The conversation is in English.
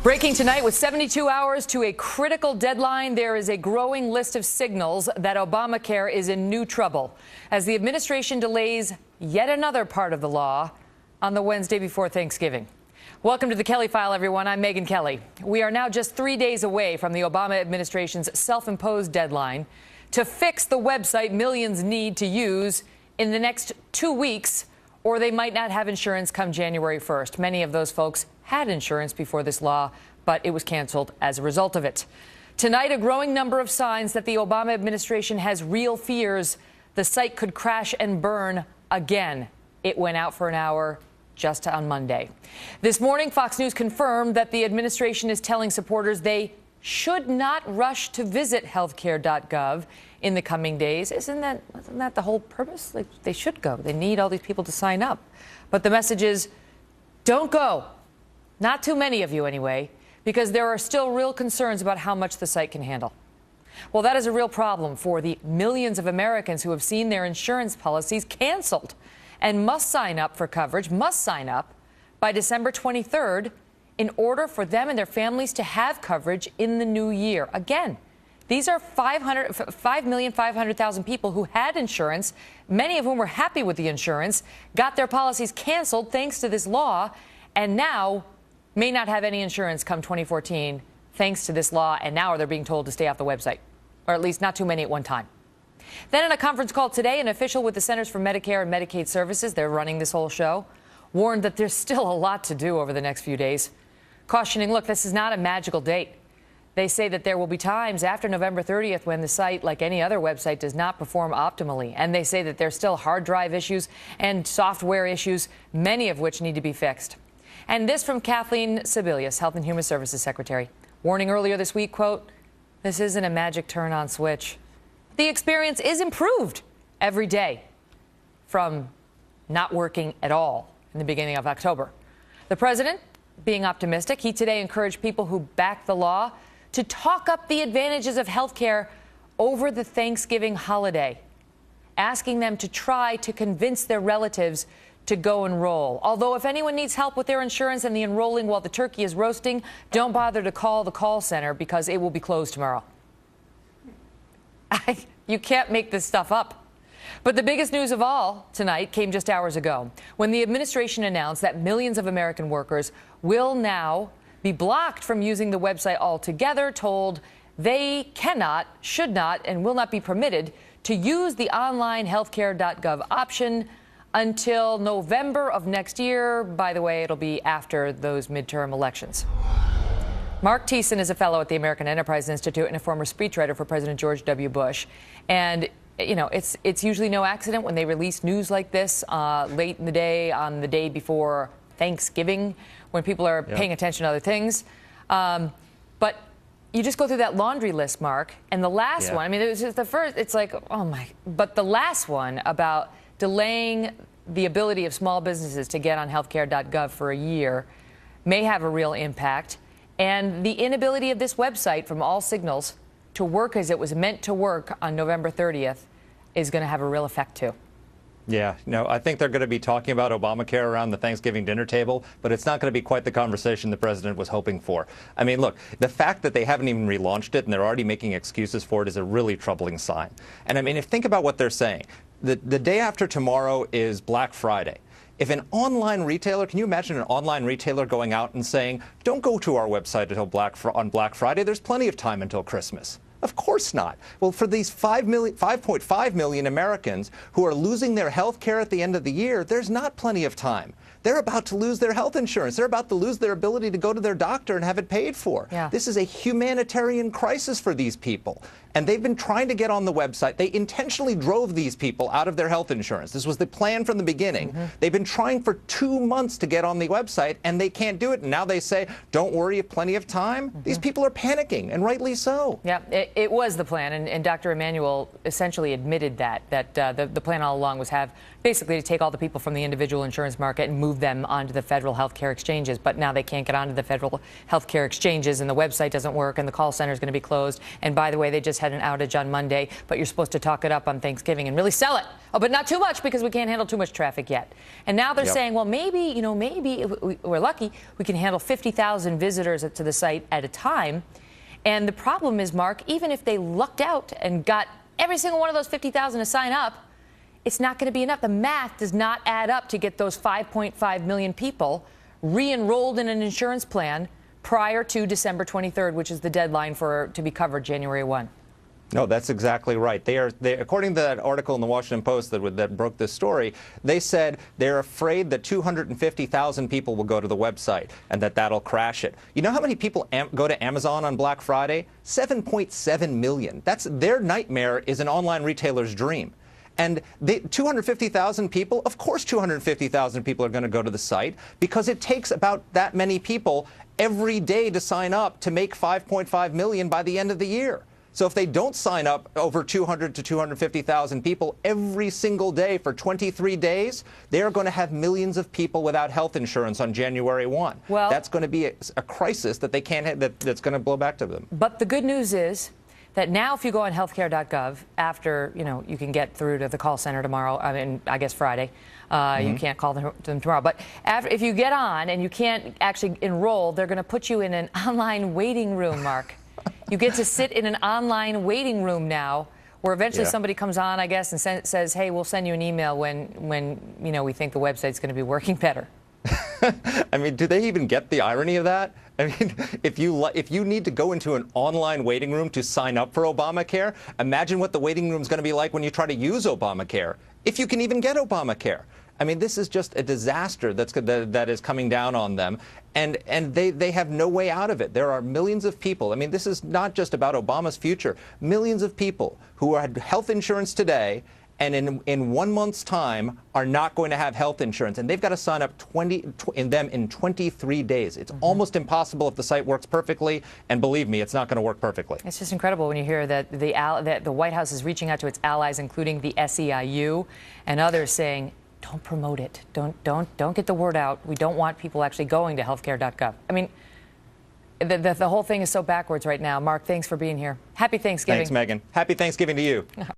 Breaking tonight with 72 hours to a critical deadline, there is a growing list of signals that Obamacare is in new trouble as the administration delays yet another part of the law on the Wednesday before Thanksgiving. Welcome to the Kelly File, everyone. I'm Megyn Kelly. We are now just 3 days away from the Obama administration's self-imposed deadline to fix the website millions need to use in the next 2 weeks, or they might not have insurance come January 1st. Many of those folks had insurance before this law, but it was canceled as a result of it. Tonight, a growing number of signs that the Obama administration has real fears the site could crash and burn again. It went out for an hour just on Monday. This morning, Fox News confirmed that the administration is telling supporters they should not rush to visit healthcare.gov in the coming days. Isn't that the whole purpose? Like, they should go. They need all these people to sign up. But the message is, don't go. Not too many of you anyway, because there are still real concerns about how much the site can handle. Well, that is a real problem for the millions of Americans who have seen their insurance policies canceled and must sign up for coverage, must sign up by December 23rd in order for them and their families to have coverage in the new year. Again, these are 5,500,000 people who had insurance, many of whom were happy with the insurance, got their policies canceled thanks to this law, and now may not have any insurance come 2014 thanks to this law, and now they're being told to stay off the website, or at least not too many at one time. Then in a conference call today, an official with the Centers for Medicare and Medicaid Services, they're running this whole show, warned that there's still a lot to do over the next few days, cautioning, look, this is not a magical date. They say that there will be times after November 30th when the site, like any other website, does not perform optimally. And they say that there's still hard drive issues and software issues, many of which need to be fixed. And this from Kathleen Sebelius, Health and Human Services Secretary, warning earlier this week, quote, this isn't a magic turn-on switch. The experience is improved every day from not working at all in the beginning of October. The president, being optimistic, he today encouraged people who back the law to talk up the advantages of health care over the Thanksgiving holiday, asking them to try to convince their relatives to go enroll. Although if anyone needs help with their insurance and the enrolling while the turkey is roasting, don't bother to call the call center because it will be closed tomorrow. You can't make this stuff up. But the biggest news of all tonight came just hours ago when the administration announced that millions of American workers will now be blocked from using the website altogether, told they cannot, should not, and will not be permitted to use the online healthcare.gov option until November of next year. By the way, it'll be after those midterm elections. Mark Thiessen is a fellow at the American Enterprise Institute and a former speechwriter for President George W. Bush. And, you know, it's usually no accident when they release news like this late in the day, on the day before Thanksgiving, when people are paying attention to other things. But you just go through that laundry list, Mark, and the last one, I mean, it was just the first, it's like, oh my, but the last one about delaying the ability of small businesses to get on healthcare.gov for a year may have a real impact. And the inability of this website, from all signals, to work as it was meant to work on November 30th is going to have a real effect, too. Yeah, no, I think they're going to be talking about Obamacare around the Thanksgiving dinner table, but it's not going to be quite the conversation the president was hoping for. I mean, look, the fact that they haven't even relaunched it and they're already making excuses for it is a really troubling sign. And I mean, think about what they're saying. The day after tomorrow is Black Friday. If an online retailer, can you imagine an online retailer going out and saying, don't go to our website until on Black Friday, there's plenty of time until Christmas? Of course not. Well, for these 5.5 million Americans who are losing their health care at the end of the year, there's not plenty of time. They're about to lose their health insurance. They're about to lose their ability to go to their doctor and have it paid for. Yeah. This is a humanitarian crisis for these people. And they've been trying to get on the website. They intentionally drove these people out of their health insurance. This was the plan from the beginning. They've been trying for 2 months to get on the website, and they can't do it. And now they say, don't worry, you have plenty of time. These people are panicking, and rightly so. Yeah, it was the plan, and Dr. Emanuel essentially admitted that the plan all along was basically to take all the people from the individual insurance market and move move them onto the federal health care exchanges. But now they can't get onto the federal health care exchanges, and the website doesn't work, and the call center is going to be closed. And by the way, they just had an outage on Monday, but you're supposed to talk it up on Thanksgiving and really sell it. Oh, but not too much, because we can't handle too much traffic yet. And now they're saying, well, maybe if we're lucky, we can handle 50,000 visitors to the site at a time. And the problem is, Mark, even if they lucked out and got every single one of those 50,000 to sign up, it's not going to be enough. The math does not add up to get those 5.5 million people re-enrolled in an insurance plan prior to December 23rd, which is the deadline to be covered January 1. No, that's exactly right. They according to that article in the Washington Post that broke this story, they said they're afraid that 250,000 people will go to the website and that'll crash it. You know how many people go to Amazon on Black Friday? 7.7 million. That's their nightmare, is an online retailer's dream. And 250,000 people, of course 250,000 people are going to go to the site, because it takes about that many people every day to sign up to make 5.5 million by the end of the year. So if they don't sign up over 200 to 250,000 people every single day for 23 days, they are going to have millions of people without health insurance on January 1. Well, that's going to be a crisis that they can't have, that's going to blow back to them. But the good news is that now if you go on healthcare.gov, after, you can get through to the call center tomorrow, I guess Friday. You can't call them tomorrow. But if you get on and you can't actually enroll, they're going to put you in an online waiting room, Mark. You get to sit in an online waiting room now, where eventually somebody comes on, I guess, and says, hey, we'll send you an email when we think the website's going to be working better. I mean, do they even get the irony of that? I mean, if you need to go into an online waiting room to sign up for Obamacare, imagine what the waiting room is going to be like when you try to use Obamacare, if you can even get Obamacare. I mean, this is just a disaster that is coming down on them, and they have no way out of it. There are millions of people. I mean, this is not just about Obama's future. Millions of people who had health insurance today, and in 1 month's time are not going to have health insurance, and they've got to sign up in 23 days. It's almost impossible if the site works perfectly, and believe me, it's not going to work perfectly. It's just incredible when you hear that the White House is reaching out to its allies, including the SEIU and others, saying, don't promote it. Don't get the word out. We don't want people actually going to healthcare.gov. I mean, the whole thing is so backwards right now. Mark, thanks for being here. Happy Thanksgiving. Thanks, Megan. Happy Thanksgiving to you.